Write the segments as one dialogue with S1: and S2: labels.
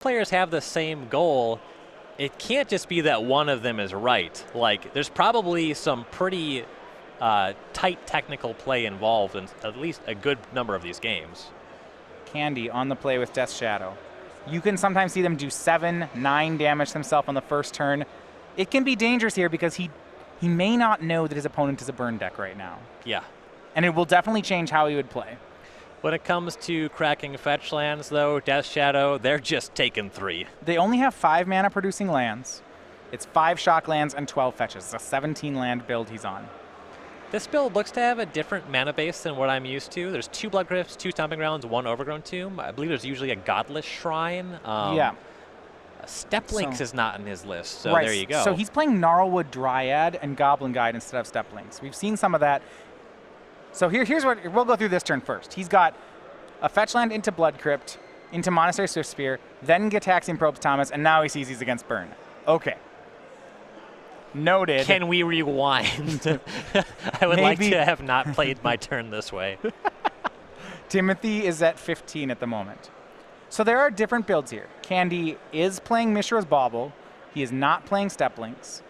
S1: players have the same goal, it can't just be that one of them is right. Like, there's probably some pretty tight technical play involved in at least a good number of these games.
S2: Candee on the play with Death Shadow. You can sometimes see them do 7, 9 damage himself on the first turn. It can be dangerous here because he may not know that his opponent is a burn deck right now.
S1: Yeah.
S2: And it will definitely change how he would play.
S1: When it comes to cracking fetch lands, though, Death Shadow, they're just taking 3.
S2: They only have 5 mana producing lands. It's 5 shock lands and 12 fetches. It's a 17 land build he's on.
S1: This build looks to have a different mana base than what I'm used to. There's 2 Blood Gryphs, 2 Stomping Grounds, 1 Overgrown Tomb. I believe there's usually a Godless Shrine.
S2: Yeah.
S1: Steplinks is not in his list, so
S2: right,
S1: there you go.
S2: So he's playing Gnarlwood Dryad and Goblin Guide instead of Steplinks. We've seen some of that. So here's what we'll go through this turn first. He's got a fetch land into Blood Crypt, into Monastery Swiftspear, then Gitaxian Probes Thomas, and now he sees he's against Burn. Okay. Noted.
S1: Can we rewind? I would like to have not played my turn this way.
S2: Timothy is at 15 at the moment. So there are different builds here. Candee is playing Mishra's Bauble. He is not playing Steplinks.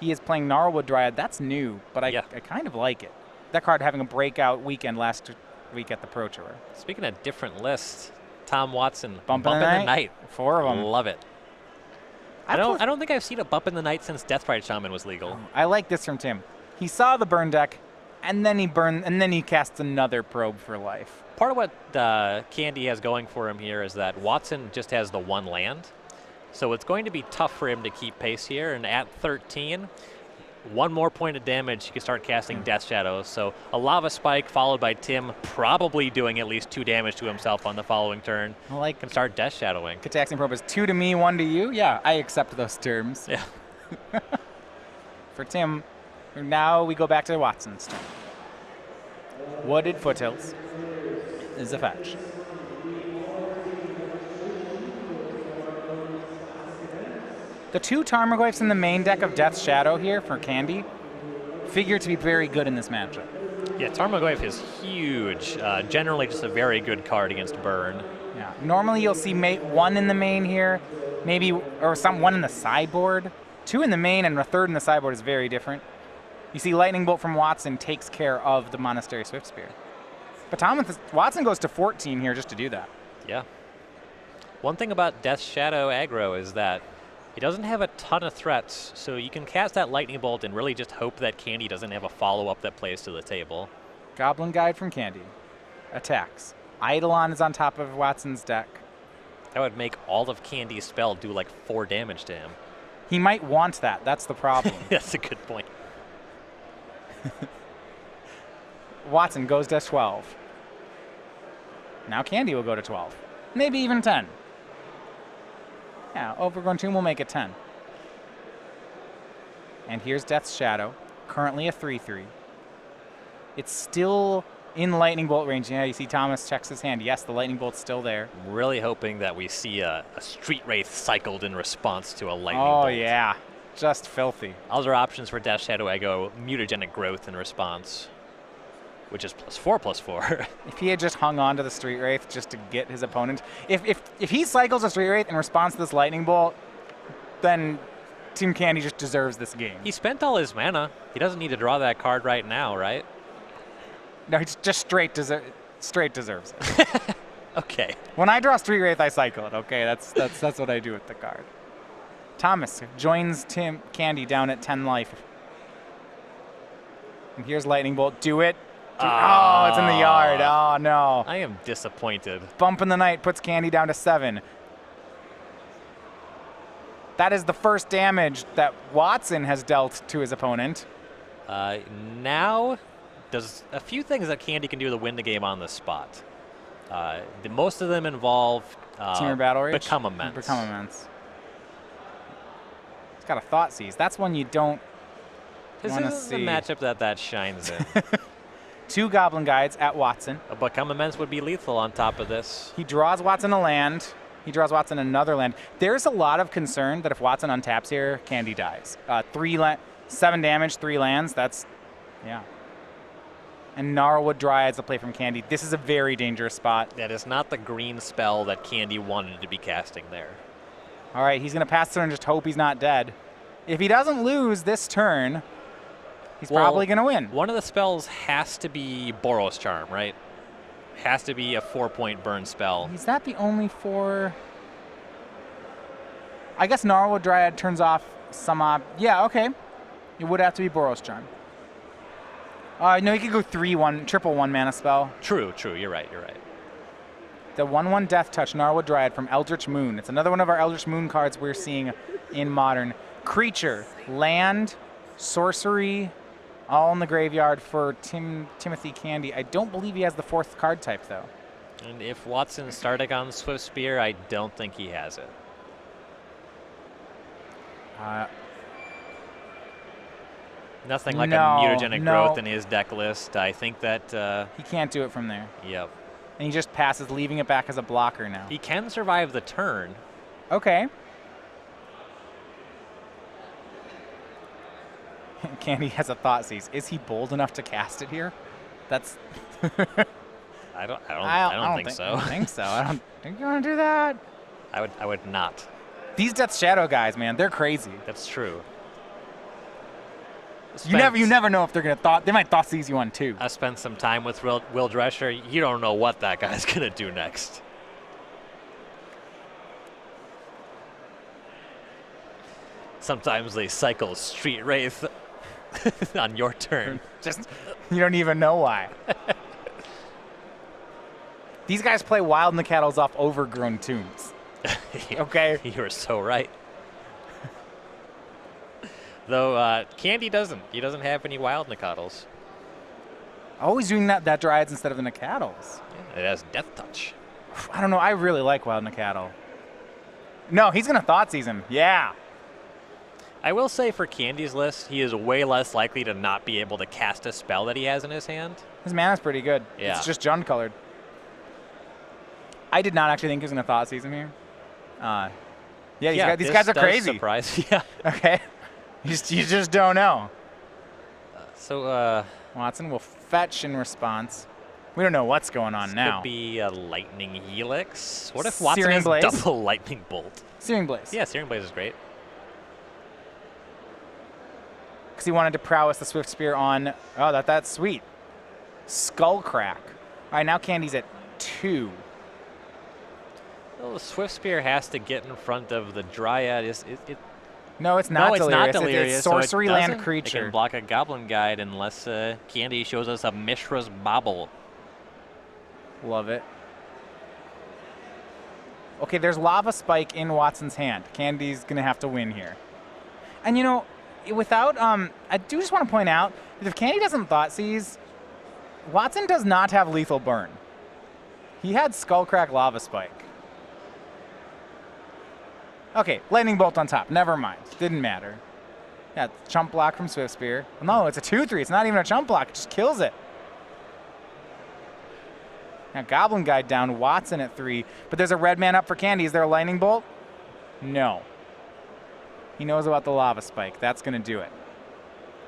S2: He is playing Gnarlwood Dryad. That's new, but I kind of like it. That card having a breakout weekend last week at the Pro Tour.
S1: Speaking of different lists, Tom Watson,
S2: Bump in the Night. 4 of them.
S1: Love it. I don't think I've seen a Bump in the Night since Deathbright Shaman was legal.
S2: I like this from Tim. He saw the burn deck, and then he casts another Probe for life.
S1: Part of what Candee has going for him here is that Watson just has the 1 land, so it's going to be tough for him to keep pace here. And at 13, 1 more point of damage, you can start casting Death Shadows. So a Lava Spike followed by Tim probably doing at least 2 damage to himself on the following turn. Can start Death Shadowing.
S2: Gitaxian Probe is 2 to me, 1 to you. Yeah, I accept those terms.
S1: Yeah.
S2: For Tim, now we go back to Watson's turn. Wooded Foothills is a fetch. The 2 Tarmogoyfs in the main deck of Death's Shadow here for Candee figure to be very good in this matchup.
S1: Yeah, Tarmogoyf is huge. Generally just a very good card against Burn.
S2: Yeah. Normally you'll see 1 in the main here, maybe, or 1 in the sideboard. 2 in the main and a 3rd in the sideboard is very different. You see Lightning Bolt from Watson takes care of the Monastery Swiftspear. But Watson goes to 14 here just to do that.
S1: Yeah. One thing about Death Shadow aggro is that he doesn't have a ton of threats, so you can cast that Lightning Bolt and really just hope that Candee doesn't have a follow-up that plays to the table.
S2: Goblin Guide from Candee. Attacks. Eidolon is on top of Watson's deck.
S1: That would make all of Candee's spell do like 4 damage to him.
S2: He might want that. That's the problem.
S1: That's a good point.
S2: Watson goes to 12. Now Candee will go to 12. Maybe even 10. Yeah, Overgrown Tomb will make it 10. And here's Death's Shadow, currently a 3/3. It's still in Lightning Bolt range. Yeah, you see Thomas checks his hand. Yes, the Lightning Bolt's still there.
S1: I'm really hoping that we see a Street Wraith cycled in response to a Lightning Bolt.
S2: Oh, yeah. Just filthy.
S1: Other options for Death Shadow, I go Mutagenic Growth in response, which is +4/+4.
S2: If he had just hung on to the Street Wraith just to get his opponent, if he cycles a Street Wraith in response to this Lightning Bolt, then Team Candee just deserves this game.
S1: He spent all his mana. He doesn't need to draw that card right now, right?
S2: No, he just straight deserves it.
S1: Okay.
S2: When I draw Street Wraith, I cycle it. Okay, that's what I do with the card. Thomas joins Tim Candee down at 10 life. And here's Lightning Bolt. Do it. Oh, it's in the yard. Oh, no.
S1: I am disappointed.
S2: Bump in the Night puts Candee down to 7. That is the first damage that Watson has dealt to his opponent.
S1: Now, there's a few things that Candee can do to win the game on the spot. Most of them involve
S2: Teamer Battle Rage?
S1: Become Immense.
S2: Become Immense. It's got a Thought Seize. That's one you don't want to see.
S1: This is the matchup that shines in.
S2: 2 Goblin Guides at Watson.
S1: A Become Immense would be lethal on top of this.
S2: He draws Watson a land. He draws Watson another land. There's a lot of concern that if Watson untaps here, Candee dies. 7 damage, 3 lands. That's, yeah. And Gnarlwood Dryads a play from Candee. This is a very dangerous spot.
S1: That is not the green spell that Candee wanted to be casting there.
S2: All right, he's going to pass through and just hope he's not dead. If he doesn't lose this turn, he's probably going to win.
S1: One of the spells has to be Boros Charm, right? Has to be a 4-point burn spell.
S2: Is that the only 4? I guess Gnarlwood Dryad turns off some... yeah, okay. It would have to be Boros Charm. No, he could go 3-1, triple 1-mana spell.
S1: True, you're right.
S2: The 1/1 Death Touch Gnarlwood Dryad from Eldritch Moon. It's another one of our Eldritch Moon cards we're seeing in Modern. Creature, land, sorcery, all in the graveyard for Timothy Candee. I don't believe he has the 4th card type, though.
S1: And if Watson's starting on Swift Spear, I don't think he has it. Nothing like a mutagenic growth in his deck list. I think that...
S2: he can't do it from there.
S1: Yep.
S2: And he just passes, leaving it back as a blocker now.
S1: He can survive the turn.
S2: Okay. Candee has a Thoughtseize. Is he bold enough to cast it here? That's...
S1: I don't think so.
S2: I don't think so. I don't think you want to do that.
S1: I would not.
S2: These Death Shadow guys, man, they're crazy.
S1: That's true.
S2: You never know if they're gonna they might Thoughtseize you on too.
S1: I spent some time with Will Drescher. You don't know what that guy's gonna do next. Sometimes they cycle Street Wraith on your turn.
S2: Just you don't even know why. These guys play Wild in the Cattles off Overgrown Tombs. Okay.
S1: You're so right. Though Candee doesn't. He doesn't have any Wild Nicattles.
S2: Always doing that Dryads instead of the Nicattles.
S1: Yeah, it has Death Touch.
S2: I don't know. I really like Wild Nicattle. No, he's going to Thoughtseize him. Yeah.
S1: I will say for Candee's list, he is way less likely to not be able to cast a spell that he has in his hand.
S2: His mana's pretty good.
S1: Yeah.
S2: It's just Jund colored. I did not actually think he was going to Thoughtseize him here. These guys are crazy.
S1: Surprise. Yeah.
S2: Okay. You just don't know.
S1: So
S2: Watson will fetch in response. We don't know what's going on now.
S1: Could be a Lightning Helix. What if Watson
S2: Searing
S1: has
S2: Blaze?
S1: double Lightning Bolt?
S2: Searing Blaze.
S1: Yeah, Searing Blaze is great.
S2: Because he wanted to prowess the Swift Spear on. Oh, that's sweet. Skullcrack. All right, now Candee's at 2.
S1: Well, the Swift Spear has to get in front of the Dryad.
S2: No, it's not Delirious.
S1: Delirious.
S2: It's sorcery
S1: so
S2: land creature.
S1: It can block a Goblin Guide unless Candee shows us a Mishra's Bauble.
S2: Love it. Okay, there's Lava Spike in Watson's hand. Candee's going to have to win here. And, without... I do just want to point out that if Candee doesn't Thoughtseize, Watson does not have Lethal Burn. He had Skullcrack Lava Spike. Okay, Lightning Bolt on top. Never mind. Didn't matter. Yeah, chump block from Swift Spear. No, it's a 2/3. It's not even a chump block. It just kills it. Now Goblin Guide down. Watson at 3. But there's a red man up for Candee. Is there a Lightning Bolt? No. He knows about the Lava Spike. That's going to do it.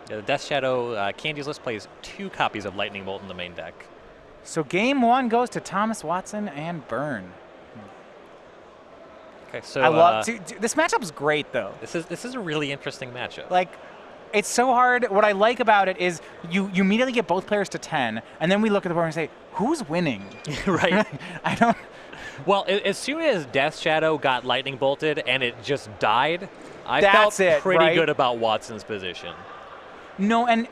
S1: Yeah, the Death Shadow, Candee's list plays 2 copies of Lightning Bolt in the main deck.
S2: So game 1 goes to Thomas Watson and Burn.
S1: Okay, so
S2: I love this matchup's great though.
S1: This is a really interesting matchup.
S2: Like, it's so hard. What I like about it is you immediately get both players to 10, and then we look at the board and say, who's winning?
S1: Right.
S2: I don't.
S1: Well, as soon as Death Shadow got lightning bolted and it just died, I
S2: That's
S1: felt
S2: it,
S1: pretty
S2: right?
S1: good about Watson's position.
S2: No, and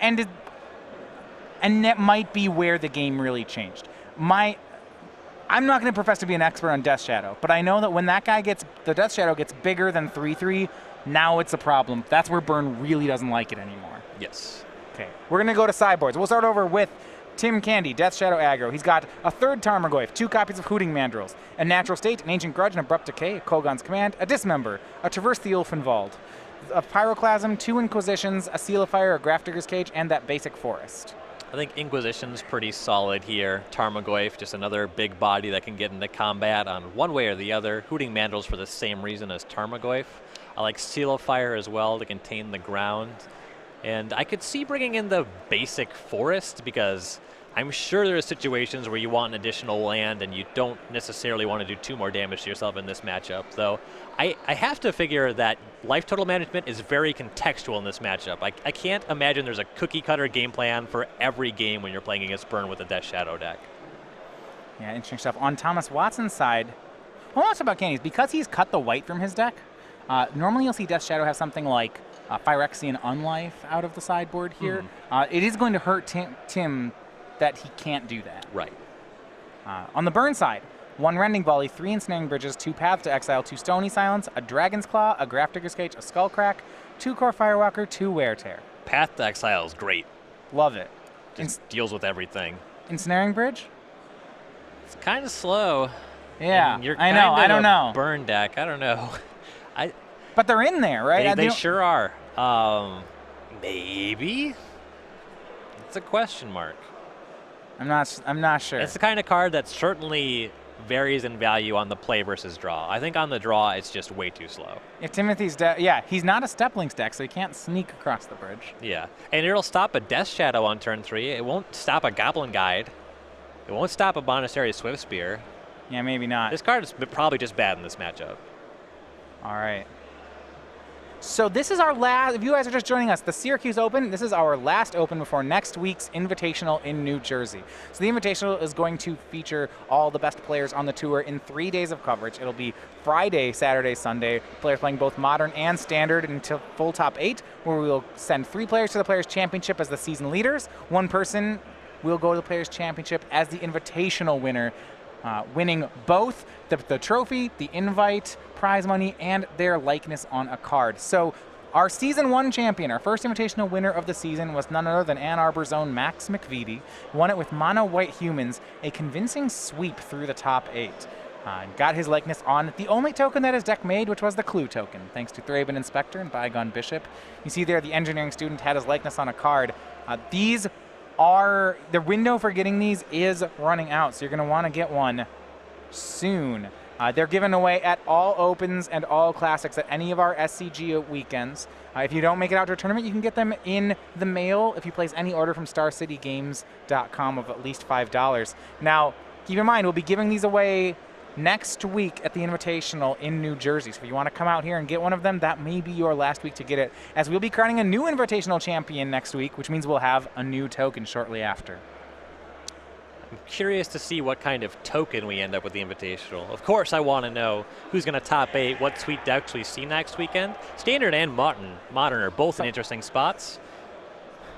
S2: that might be where the game really changed. I'm not going to profess to be an expert on Death Shadow, but I know that when that guy the Death Shadow gets bigger than 3/3, now it's a problem. That's where Burn really doesn't like it anymore.
S1: Yes.
S2: Okay, we're going to go to sideboards. We'll start over with Tim Candee, Death Shadow aggro. He's got a 3rd Tarmogoyf, 2 copies of Hooting Mandrills, a Natural State, an Ancient Grudge, an Abrupt Decay, a Kolaghan's Command, a Dismember, a Traverse the Ulfenwald, a Pyroclasm, 2 Inquisitions, a Seal of Fire, a Grafdigger's Cage, and that basic Forest.
S1: I think Inquisition's pretty solid here. Tarmogoyf, just another big body that can get into combat on one way or the other. Hooting Mandrills for the same reason as Tarmogoyf. I like Seal of Fire as well to contain the ground. And I could see bringing in the basic Forest because I'm sure there are situations where you want an additional land and you don't necessarily want to do 2 more damage to yourself in this matchup, though I have to figure that life total management is very contextual in this matchup. I can't imagine there's a cookie-cutter game plan for every game when you're playing against Burn with a Death Shadow deck.
S2: Yeah, interesting stuff. On Thomas Watson's side, well, what's about Candee's, because he's cut the white from his deck, normally you'll see Death Shadow have something like Phyrexian Unlife out of the sideboard here. It is going to hurt Tim that he can't do that.
S1: Right.
S2: On the Burn side, 1 Rending Volley, 3 Ensnaring Bridges, 2 Paths to Exile, 2 Stony Silence, a Dragon's Claw, a Grafdigger's Cage, a Skullcrack, 2 Core Firewalker, 2 Wear Tear.
S1: Path to Exile is great.
S2: Love it.
S1: Just deals with everything.
S2: Ensnaring Bridge?
S1: It's kind of slow.
S2: Yeah,
S1: and you're
S2: I know. I don't know.
S1: Burn deck. I don't know.
S2: But they're in there, right?
S1: They sure are. Maybe. It's a question mark.
S2: I'm not sure.
S1: It's the kind of card that certainly varies in value on the play versus draw. I think on the draw, it's just way too slow.
S2: If Timothy's he's not a Steplinks deck, so he can't sneak across the bridge.
S1: Yeah, and it'll stop a Death Shadow on turn 3. It won't stop a Goblin Guide. It won't stop a Monastery Swift Spear.
S2: Yeah, maybe not.
S1: This card is probably just bad in this matchup.
S2: All right. So this is our last, if you guys are just joining us, the Syracuse Open, this is our last Open before next week's Invitational in New Jersey. So the Invitational is going to feature all the best players on the tour in 3 days of coverage. It'll be Friday, Saturday, Sunday, players playing both Modern and Standard until full top 8, where we will send 3 players to the Players' Championship as the season leaders. 1 person will go to the Players' Championship as the Invitational winner, winning both the trophy, the invite, prize money, and their likeness on a card. So our Season 1 champion, our first Invitational winner of the season, was none other than Ann Arbor's own Max McVitie. Won it with Mono White Humans, a convincing sweep through the top 8. Got his likeness on the only token that his deck made, which was the Clue token, thanks to Thraben Inspector and Bygone Bishop. You see there the Engineering Student had his likeness on a card. The window for getting these is running out, so you're going to want to get one soon. They're given away at all Opens and all Classics at any of our SCG weekends. If you don't make it out to a tournament, you can get them in the mail if you place any order from StarCityGames.com of at least $5. Now, keep in mind, we'll be giving these away next week at the Invitational in New Jersey. So if you want to come out here and get one of them, that may be your last week to get it, as we'll be crowning a new Invitational champion next week, which means we'll have a new token shortly after.
S1: I'm curious to see what kind of token we end up with the Invitational. Of course, I want to know who's going to top 8, what sweet decks we see next weekend. Standard and Modern are both in interesting spots.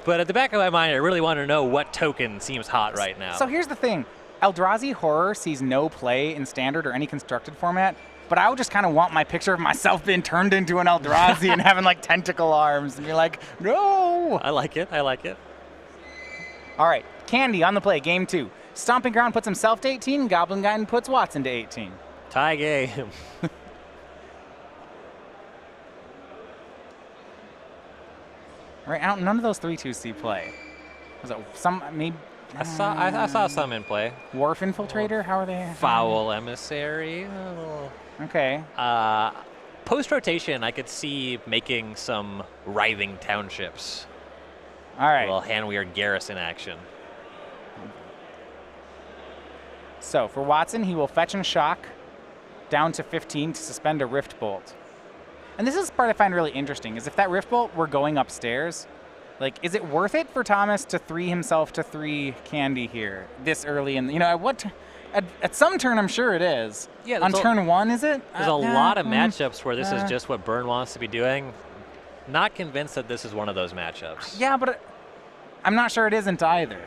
S1: But at the back of my mind, I really want to know what token seems hot right now.
S2: So here's the thing. Eldrazi Horror sees no play in Standard or any constructed format, but I would just kind of want my picture of myself being turned into an Eldrazi and having like tentacle arms, and you're like, no!
S1: I like it. I like it.
S2: All right, Candee on the play, game 2. Stomping Ground puts himself to 18, Goblin Guide puts Watson to 18.
S1: Tie game.
S2: Right out, none of those 3-2 see play. Was it some, maybe?
S1: I saw some in play.
S2: Wharf Infiltrator, how are they?
S1: Foul Emissary. Oh.
S2: Okay.
S1: Post-rotation, I could see making some writhing townships.
S2: All right.
S1: A little hand-weird garrison action.
S2: So for Watson, he will fetch and shock down to 15 to suspend a Rift Bolt. And this is the part I find really interesting, is if that Rift Bolt were going upstairs, like, is it worth it for Thomas to 3 himself to 3 Candee here this early in, at some turn I'm sure it is.
S1: Yeah.
S2: On turn 1, is it?
S1: There's a lot of matchups where this is just what Burn wants to be doing. Not convinced that this is one of those matchups.
S2: Yeah, but I'm not sure it isn't either.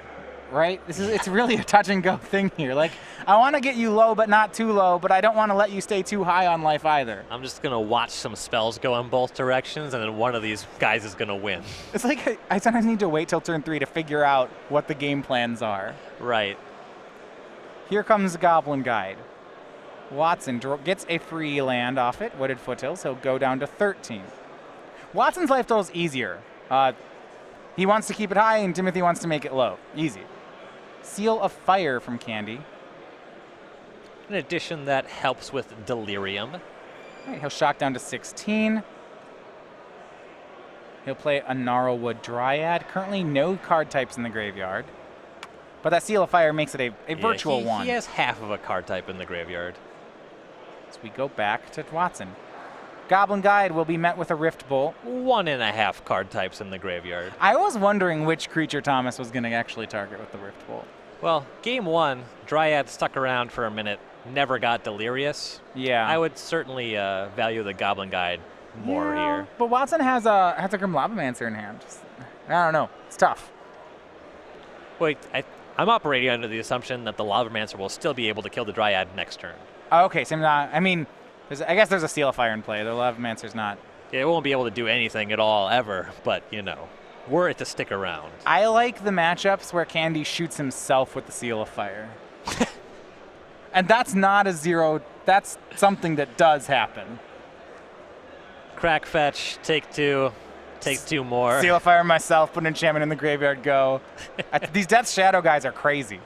S2: Right? It's really a touch and go thing here. Like, I want to get you low, but not too low, but I don't want to let you stay too high on life either.
S1: I'm just going to watch some spells go in both directions, and then one of these guys is going to win.
S2: It's like I sometimes need to wait till turn 3 to figure out what the game plans are.
S1: Right.
S2: Here comes Goblin Guide. Watson gets a free land off it, Wooded Foothills. He'll go down to 13. Watson's life total is easier. He wants to keep it high, and Timothy wants to make it low. Easy. Seal of Fire from Candee.
S1: An addition that helps with Delirium.
S2: All right, he'll shock down to 16. He'll play a Gnarlwood Dryad. Currently no card types in the graveyard. But that Seal of Fire makes it a virtual one.
S1: He has half of a card type in the graveyard.
S2: So we go back to Watson. Goblin Guide will be met with a Rift Bolt.
S1: 1.5 card types in the graveyard.
S2: I was wondering which creature Thomas was going to actually target with the Rift Bolt.
S1: Well, game 1, Dryad stuck around for a minute, never got Delirious.
S2: Yeah.
S1: I would certainly value the Goblin Guide more here.
S2: But Watson has a Grim Lavamancer in hand. I don't know. It's tough.
S1: Wait, I'm operating under the assumption that the Lavamancer will still be able to kill the Dryad next turn.
S2: Okay, so I mean, I guess there's a Seal of Fire in play. The Lavamancer's not.
S1: Yeah, it won't be able to do anything at all ever, but, you know, were it to stick around.
S2: I like the matchups where Candee shoots himself with the Seal of Fire. And that's not a 0. That's something that does happen.
S1: Crack fetch, take 2. Take 2 more.
S2: Seal of Fire myself, put an enchantment in the graveyard, go. These Death Shadow guys are crazy.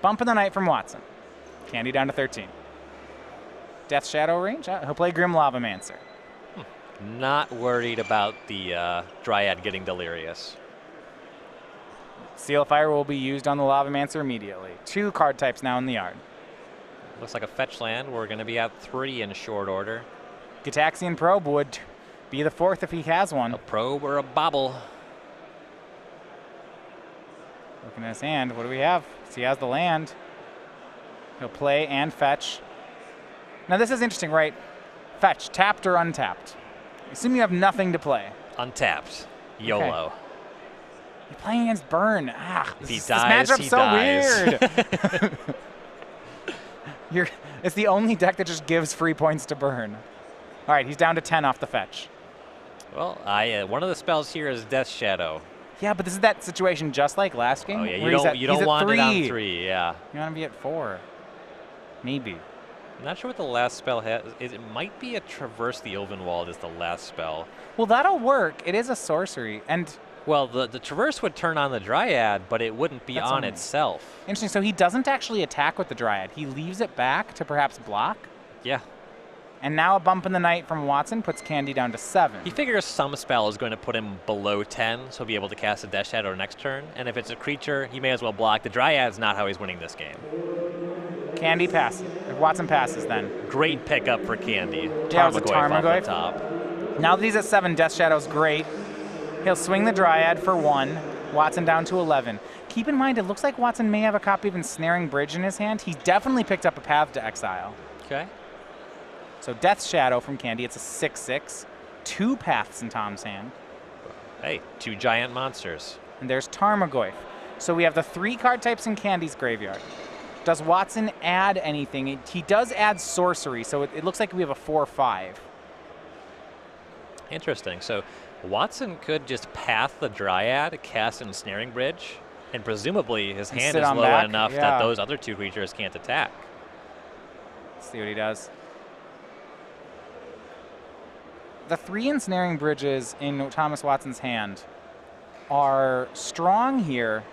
S2: Bump of the night from Watson. Candee down to 13. Death Shadow range? He'll play Grim Lavamancer.
S1: Not worried about the Dryad getting Delirious.
S2: Seal of Fire will be used on the Lavamancer immediately. 2 card types now in the yard.
S1: Looks like a fetch land. We're going to be at 3 in short order.
S2: Gitaxian Probe would be the 4th if he has one.
S1: A probe or a bobble.
S2: Looking at his hand, what do we have? So he has the land. He'll play and fetch. Now this is interesting, right? Fetch, tapped or untapped. Assume you have nothing to play.
S1: Untapped. YOLO.
S2: Okay. You're playing against Burn.
S1: If he
S2: This
S1: dies,
S2: matchup's
S1: he
S2: so
S1: dies.
S2: weird. It's the only deck that just gives free points to Burn. All right, he's down to 10 off the fetch.
S1: Well, one of the spells here is Death Shadow.
S2: Yeah, but this is that situation just like last game.
S1: Oh yeah,
S2: where
S1: you don't want it on 3. Yeah.
S2: You want to be at 4. Maybe.
S1: I'm not sure what the last spell has. It might be a Traverse the Ovenwald is the last spell.
S2: Well, that'll work. It is a sorcery, and
S1: well, the Traverse would turn on the Dryad, but it wouldn't be on itself.
S2: Interesting. So he doesn't actually attack with the Dryad. He leaves it back to perhaps block.
S1: Yeah.
S2: And now a bump in the night from Watson puts Candee down to 7.
S1: He figures some spell is going to put him below 10, so he'll be able to cast a Death Shadow next turn. And if it's a creature, he may as well block. The Dryad's not how he's winning this game.
S2: Candee passes. If Watson passes, then.
S1: Great pickup for Candee.
S2: Yeah, it was a
S1: Tarmogoyf
S2: Tarmogoyf.
S1: off the top.
S2: Now that he's at 7, Death Shadow's great. He'll swing the Dryad for 1. Watson down to 11. Keep in mind, it looks like Watson may have a copy of Ensnaring Bridge in his hand. He's definitely picked up a Path to Exile.
S1: Okay.
S2: So Death Shadow from Candee, it's a 6/6. 2 Paths in Tom's hand.
S1: Hey, 2 giant monsters.
S2: And there's Tarmogoyf. So we have the 3 card types in Candee's graveyard. Does Watson add anything? He does add sorcery, so it looks like we have a 4/5.
S1: Interesting. So Watson could just path the Dryad, cast Ensnaring Bridge, and presumably his hand is low
S2: back.
S1: enough that those other 2 creatures can't attack.
S2: Let's see what he does. The 3 Ensnaring Bridges in Thomas Watson's hand are strong here.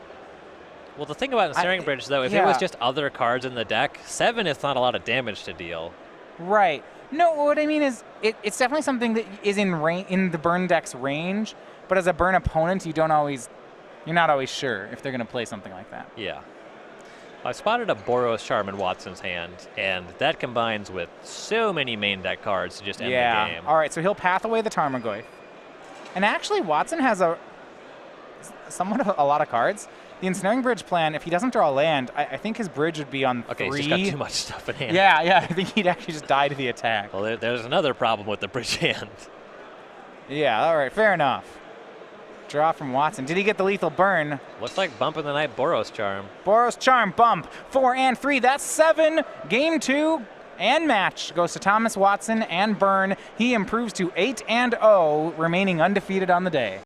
S1: Well, the thing about Ensnaring Bridge, though, if it was just other cards in the deck, 7 is not a lot of damage to deal.
S2: Right. No, what I mean is it's definitely something that is in the Burn deck's range, but as a Burn opponent, you're not always sure if they're going to play something like that.
S1: Yeah. I spotted a Boros Charm in Watson's hand, and that combines with so many main deck cards to just end the game.
S2: All right, so he'll path away the Tarmogoyf. And actually, Watson has somewhat of a lot of cards. The Ensnaring Bridge plan, if he doesn't draw a land, I think his bridge would be on 3.
S1: Okay, he's just got too much stuff in hand.
S2: Yeah, I think he'd actually just die to the attack.
S1: Well, there's another problem with the bridge hand.
S2: Yeah, all right, fair enough. Draw from Watson. Did he get the lethal burn?
S1: Looks like bump in the night Boros Charm.
S2: Boros Charm, bump. 4 and 3, that's 7. Game 2 and match goes to Thomas Watson and Burn. He improves to 8-0, remaining undefeated on the day.